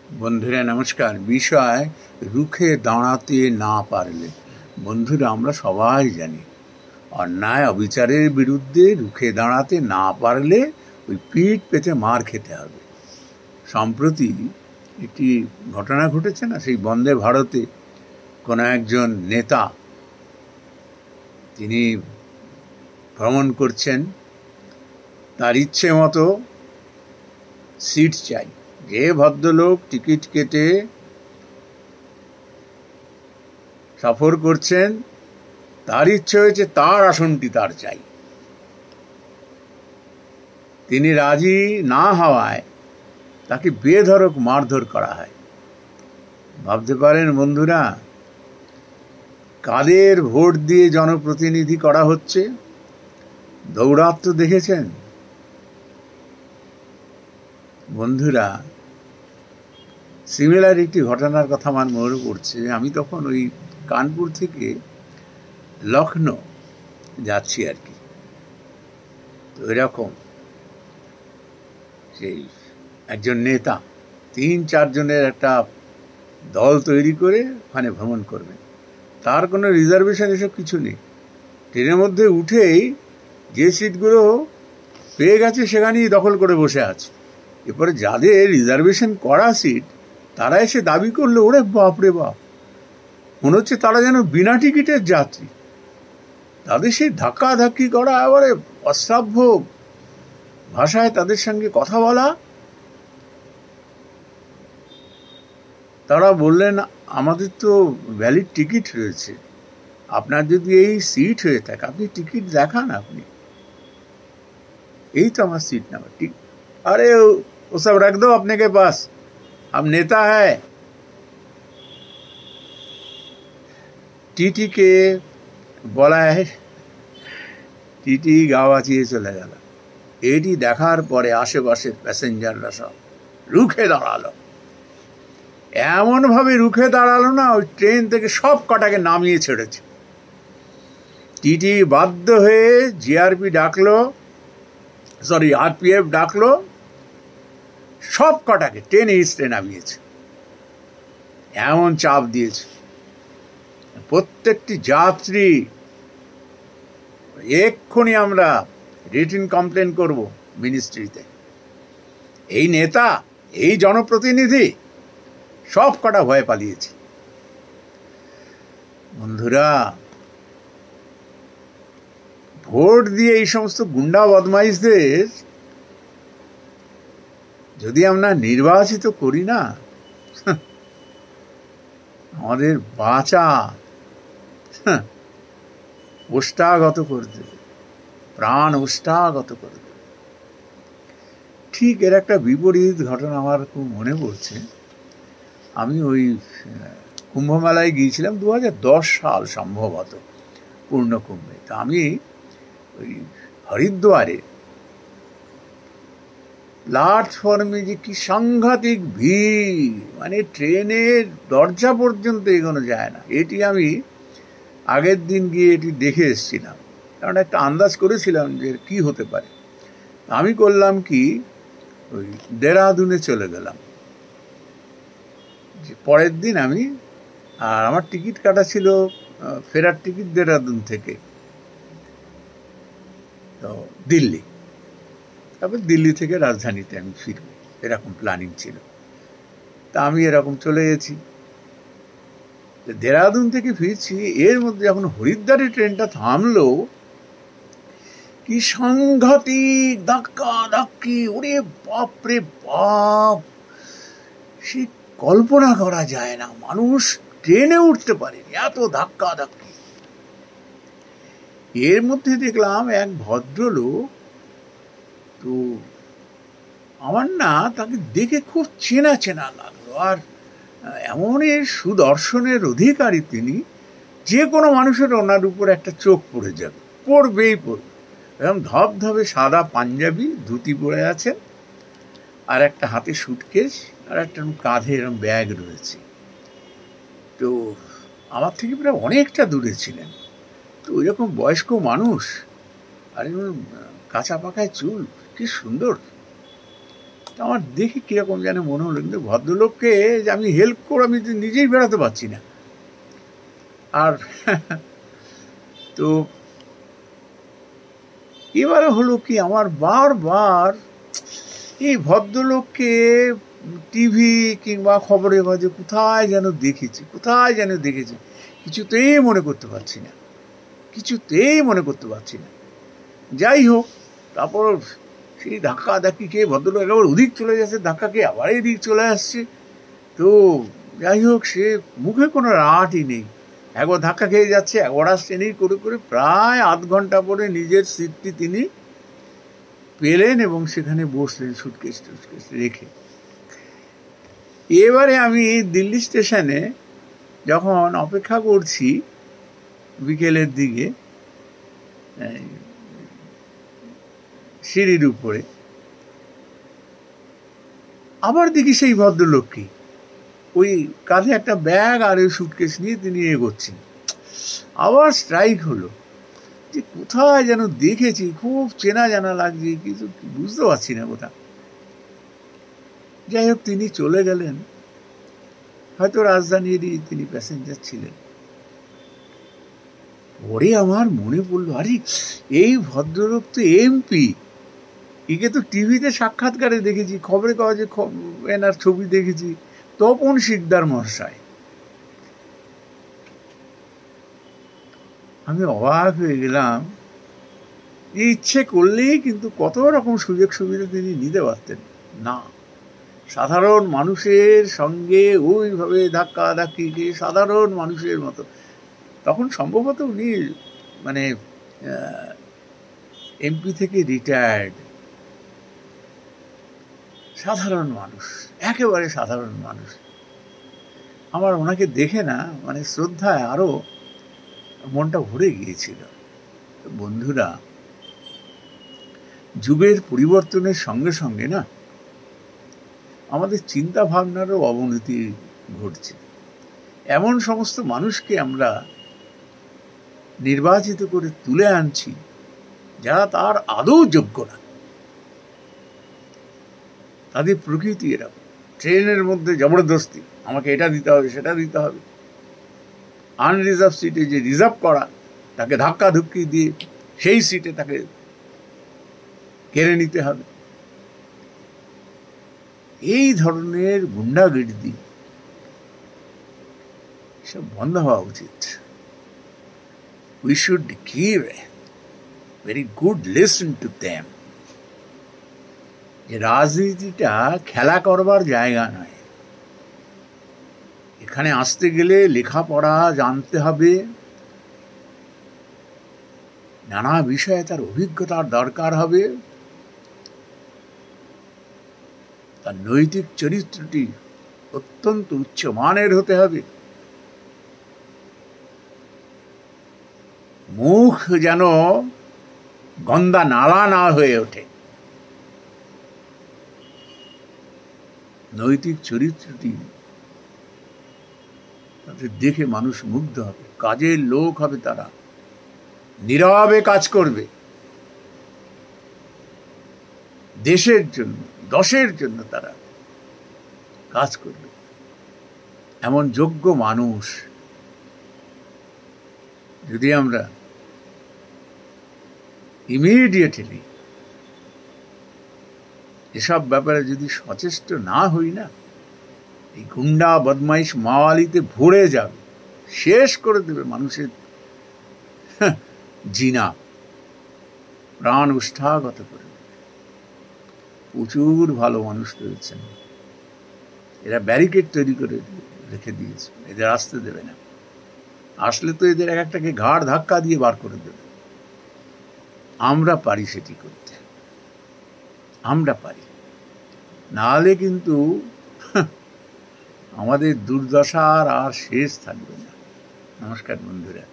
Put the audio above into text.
বন্ধুরা নমস্কার। বিষয় রুখে দাঁড়াতে না পারলে। বন্ধুরা, আমরা সবাই জানি অন্যায় অবিচারের বিরুদ্ধে রুখে দাঁড়াতে না পারলে ওই পিঠ পেতে মার খেতে হবে। সম্প্রতি একটি ঘটনা ঘটেছে না, সেই বন্দে ভারতে কোনো একজন নেতা তিনি ভ্রমণ করছেন, তার ইচ্ছে মতো সিট চাই। যে ভদ্রলোক টিকিট কেটে সফর করছেন তার ইচ্ছে হয়েছে তার আসনটি তার চাই। তিনি রাজি না হওয়ায় তাকে বেধড়ক মারধর করা হয়। ভাবতে পারেন বন্ধুরা, কাদের ভোট দিয়ে জনপ্রতিনিধি করা হচ্ছে? দৌরাত্ম্য দেখেছেন বন্ধুরা? সিমিলার একটি ঘটনার কথা আমার মনে পড়ছে। আমি তখন ওই কানপুর থেকে লখনৌ যাচ্ছি আর কি। তো এরকম সেই একজন নেতা ৩-৪ জনের একটা দল তৈরি করে ওখানে ভ্রমণ করবেন। তার কোনো রিজার্ভেশন এসব কিছু নেই। ট্রেনের মধ্যে উঠেই যে সিটগুলো পেয়ে গেছে সেখানেই দখল করে বসে আছে। এরপরে যাদের রিজার্ভেশন করা সিট তারা এসে দাবি করলে, ওরে বাপ রে বাপ, মনে হচ্ছে তারা যেন বিনা টিকিটের যাত্রী। তাদের সেই ধাক্কাধাক্কি করা, এবারে অশ্রাব্য ভাষায় তাদের সঙ্গে কথা বলা। তারা বললেন, আমাদের তো ভ্যালিড টিকিট রয়েছে, আপনার যদি এই সিট হয়ে থাকে আপনি টিকিট দেখান। আপনি এই তো আমার सीट नंबर ठीक। अरे वो सब रख दो अपने के पास, हम नेता है। टीटी के বলা है, টিটি গা বাঁচিয়ে চলে গেল। এটি দেখার পরে আশেপাশের প্যাসেঞ্জাররা সব রুখে দাঁড়ালো। এমনভাবে রুখে দাঁড়ালো না, ওই ট্রেন থেকে সব কটাকে নামিয়ে ছেড়েছে। টিটি বাধ্য হয়ে জিআরপি ডাকলো, সরি আরপিএফ ডাকলো, সব কটাকে টেনে হিস্টে নামিয়েছে। এমন চাপ দিয়েছে প্রত্যেকটি যাত্রী, এক্ষুনি আমরা রিটেন কমপ্লেন করব মিনিস্ট্রিতে। এই নেতা, এই জনপ্রতিনিধি সব কটা ভয়ে পালিয়েছে। বন্ধুরা, ভোট দিয়ে এই সমস্ত গুন্ডা বদমাইশদের যদি আমরা নির্বাচিত করি না, আমাদের বাঁচা ওষ্ঠাগত করে দেবে, প্রাণ ওষ্ঠাগত করে দেবে। ঠিক এর একটা বিপরীত ঘটনা আমার খুব মনে পড়ছে। আমি ওই কুম্ভমেলায় গিয়েছিলাম 2010 সাল সম্ভবত, পূর্ণ কুম্ভে। তা আমি ওই হরিদ্বারে প্ল্যাটফর্মে যে কি সাংঘাতিক ভিড়, মানে ট্রেনের দরজা পর্যন্ত এগোনো যায় না। এটি আমি আগের দিন গিয়ে এটি দেখে এসেছিলাম, কারণ একটা আন্দাজ করেছিলাম যে কি হতে পারে। আমি করলাম কি, ওই দেরাদুনে চলে গেলাম। যে পরের দিন আমি, আর আমার টিকিট কাটা ছিল ফেরার টিকিট দেরাদুন থেকে তো দিল্লি, তারপর দিল্লি থেকে রাজধানীতে আমি ফিরব, এরকম প্ল্যানিং ছিল। তা আমি এরকম চলে গেছি। দেরাদুন থেকে ফিরছি, এর মধ্যে যখন হরিদ্বারে ট্রেনটা থামলো, কি সাংঘাতিক ধাক্কা ধাক্কি, ওরে বাপ রে বাপ, সে কল্পনা করা যায় না। মানুষ ট্রেনে উঠতে পারেনি, এত ধাক্কা ধাক্কি। এর মধ্যে দেখলাম এক ভদ্রলোক, তো আমার না তাকে দেখে খুব চেনা চেনা লাগলো। আর এমনই সুদর্শনের অধিকারী তিনি, যে কোনো মানুষের ওনার উপর একটা চোখ পড়ে যাবে, পড়বেই পড়বে। এরকম ধবধবে সাদা পাঞ্জাবি, ধুতি পরে আছেন, আর একটা হাতে সুটকেস, আর একটা কাঁধে এরকম ব্যাগ রয়েছে। তো আমার থেকে প্রায় অনেকটা দূরে ছিলেন। তো ওই রকম বয়স্ক মানুষ, আর কাঁচা পাকায় চুল, কি সুন্দর। আমার দেখে কীরকম যেন মনে হলো, কিন্তু ভদ্রলোককে যে আমি হেল্প করে আমি নিজেই বেরোতে পারছি না। আর তো এবারে হলো কি, আমার বারবার এই ভদ্রলোককে টিভি কিংবা খবরের মাঝে কোথায় যেন দেখেছি, কিছুতেই মনে করতে পারছি না। যাই হোক, তারপর সেই ধাক্কা ধাক্কি খেয়ে ভদ্রলোক একেবারে ওদিক চলে যাচ্ছে, ধাক্কা খেয়ে আবার এদিক চলে আসছে। তো যাই হোক, সে মুখে কোনো রাটই নেই, একবার ধাক্কা খেয়ে যাচ্ছে, একবার আসছে, নেই করে করে প্রায় আধ ঘন্টা পরে নিজের সিটটি তিনি পেলেন এবং সেখানে বসলেন সুটকেস রেখে। এবারে আমি দিল্লি স্টেশনে যখন অপেক্ষা করছি বিকেলের দিকে সিঁড়ির উপরে, আবার দেখি সেই ভদ্রলোককে ওই কাঁধে একটা ব্যাগ আর ওই সুটকেস নিয়ে তিনি এগোচ্ছেন। আবার স্ট্রাইক হলো যে কোথায় যেন দেখেছি, খুব চেনা জানা লাগছে, কিছু বুঝতে পারছি না কোথা। যাই হোক, তিনি চলে গেলেন, হয়তো রাজধানীরই তিনি প্যাসেঞ্জার ছিলেন। পরে আমার মনে পড়লো, আরে এই ভদ্রলোক তো এমপি, একে তো টিভিতে সাক্ষাৎকারে দেখেছি, খবরের কাগজে এনার ছবি দেখেছি, তপন শিকদার মহাশয়। আমি অবাক হয়ে গেলাম, ইচ্ছে করলেই কিন্তু কত রকম সুযোগ সুবিধা তিনি নিতে পারতেন না। সাধারণ মানুষের সঙ্গে ওইভাবে ধাক্কা ধাক্কি খেয়ে সাধারণ মানুষের মতো, তখন সম্ভবত উনি মানে এমপি থেকে রিটায়ার্ড, সাধারণ মানুষ, একেবারে সাধারণ মানুষ। আমার ওনাকে দেখে না মানে শ্রদ্ধায় আরো মনটা ভরে গিয়েছিল। বন্ধুরা, যুগের পরিবর্তনের সঙ্গে সঙ্গে না আমাদের চিন্তা ভাবনারও অবনতি ঘটছে। এমন সমস্ত মানুষকে আমরা নির্বাচিত করে তুলে আনছি যারা তার আদৌ যোগ্য না। তাদের প্রকৃতি এরকম, ট্রেনের মধ্যে জবরদস্তি, আমাকে এটা দিতে হবে সেটা দিতে হবে, আনরিজার্ভ সিটে যে রিজার্ভ করা তাকে ধাক্কা ধুক্কি দিয়ে সেই সিটে তাকে কেড়ে নিতে হবে। এই ধরনের গুন্ডাগির্দি সব বন্ধ হওয়া উচিত। We should give a very good listen to them. যে রাজনীতিটা খেলা করবার জায়গা নয়। এখানে আসতে গেলে লেখাপড়া জানতে হবে, নানা বিষয়ে তার অভিজ্ঞতার দরকার হবে, তার নৈতিক চরিত্রটি অত্যন্ত উচ্চমানের হতে হবে, মুখ যেন গন্ধা নালা না হয়ে ওঠে, নৈতিক চরিত্রটি তাদের দেখে মানুষ মুগ্ধ হবে, কাজের লোক হবে, তারা নীরবে কাজ করবে, দেশের জন্য দশের জন্য তারা কাজ করবে। এমন যোগ্য মানুষ যদি আমরা ইমিডিয়েটলি এসব ব্যাপারে যদি সচেষ্ট না হই না, এই গুন্ডা বদমাইশ মাওয়ালিতে ভরে যাবে, শেষ করে দেবে মানুষের জিনা, প্রাণ উষ্ঠাগত করে দেবে। প্রচুর ভালো মানুষ রয়েছেন, এরা ব্যারিকেড তৈরি করে রেখে দিয়েছে, এদের আসতে দেবে না, আসলে তো এদের এক একটাকে ঘাড় ধাক্কা দিয়ে বার করে দেবে। আমরা পারি সেটি করতে, আমরা পারি, নাহলে কিন্তু আমাদের দুর্দশার আর শেষ থাকবে না। নমস্কার বন্ধুরা।